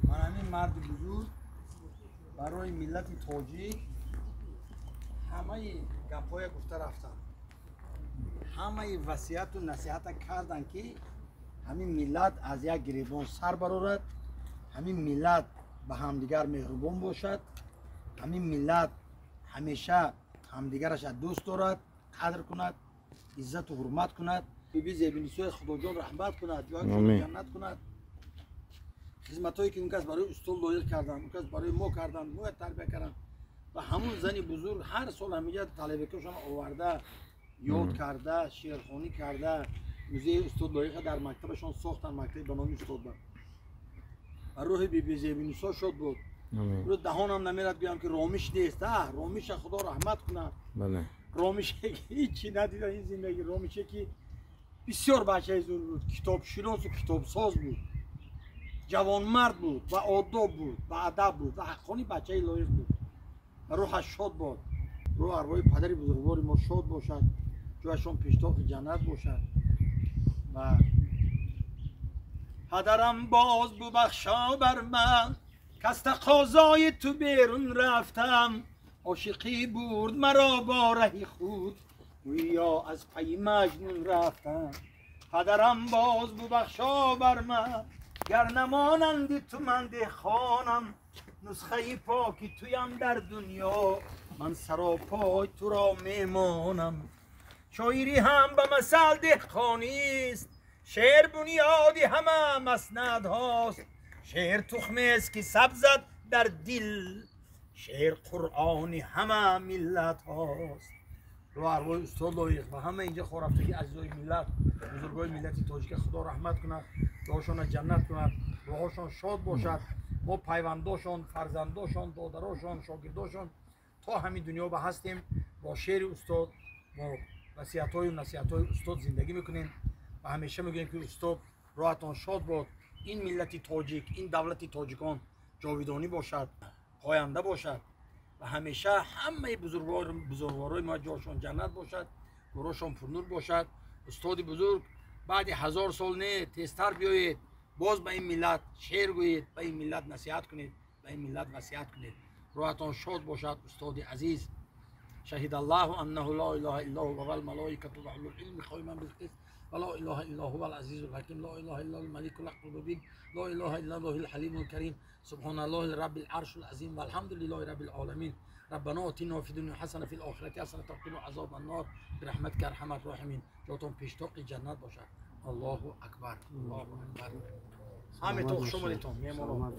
من همین مرد بزرگ برای ملت تاجیک همه گپای گفته رفتم، همه وصیت و نصیحت کردن که همین ملت از یک گریبان سر برآورد، همین ملت به همدیگر مهربان باشد، همین ملت همیشه همدیگرش دوست دارد، قدر کند، عزت و حرمت کند. بیبی زیبینیسوی خدا جان رحمت کند، جای جنت کند. خدمتایی که اون کس برای استاد لایق کردن، اون کس برای ما کردن، ما تربیت کردن و همون زنی بزرگ هر سال همیشه طلبکشان آورده، یاد کرده، شعرخوانی کرده، موزه استاد لایق در مکتبشان ساختن، مکتب به نام استاد بود. و روح بیبی زیبینیسا شد بود. رو دهانم نمیرد بگم که رامیش نیست. رامیش خدا رحمت کنه. بله. رامیش هیچی ندیدن این زندگی. رامیش که بسیار بچه زور بود، کتاب شناس و کتاب ساز بود، جوان مرد بود و آداب بود و ادب بود و حقانی بچه لایق بود. روحش شاد باد، روح ارواح پدر بزرگوار ما شاد باشد، جایشان پیشتاق جنت باشد. و پدرم باز ببخشا بر من کز تقاضای تو بیرون رفتم، عاشقی برد مرا با رهی خود، گویا از پی مجنون رفتم. پدرم باز ببخشا بر من گر نمانندی تو من دهخانم، نسخه پاکی تویم در دنیا من سراپای تو را میمانم. شاعری هم به مثل دهخانی است، شعر بنیادی همه مسند هاست، شعر تخمی است که سبزد در دل، شعر قرآنی همه ملت هاست. رو ارواح استاد لایق و همه اینجا خورفتگی عزیزای ملت، بزرگای ملت تاجیک خدا رحمت کند، روحشان جنت کند، روحشان شاد باشد. ما پیونداشان، فرزنداشان، دادراشان، شاگرداشان تا همین دنیا به هستیم با شعر استاد، با وصیت‌های و نصیحت‌های استاد زندگی میکنیم و همیشه میگیم که استاد راحتان شاد باد. این ملت تاجیک، این دولت تاجیکان جاویدانی باشد، پاینده باشد و همیشه همه بزرگوارای ما جاشان جنت باشد، گروهشان پرنور باشد. استاد بزرگ بعد 1000 سال نه تیزتر بیایید، باز به این ملت شعر گویید، به این ملت نصیحت کنید، به این ملت وصیت کنید. روحتان شاد باشد استاد عزیز. شهد الله انه لا اله الا هو والملائکه و اولو العلم قائما بالقسط ولا اله الا هو العزیز الحکیم لا اله الا الملك الحق المبين لا اله الا الله الحلیم الكریم سبحان الله رب العرش العظیم والحمد لله رب العالمین. ربنا آتنا فی الدنیا حسنه فی الاخره حسنه وقنا عذاب النار برحمتک یا ارحم الراحمین. جاتون پیشتاق جنت باشد. الله اکبر، الله اکبر. همه تو شمالتون میمونم.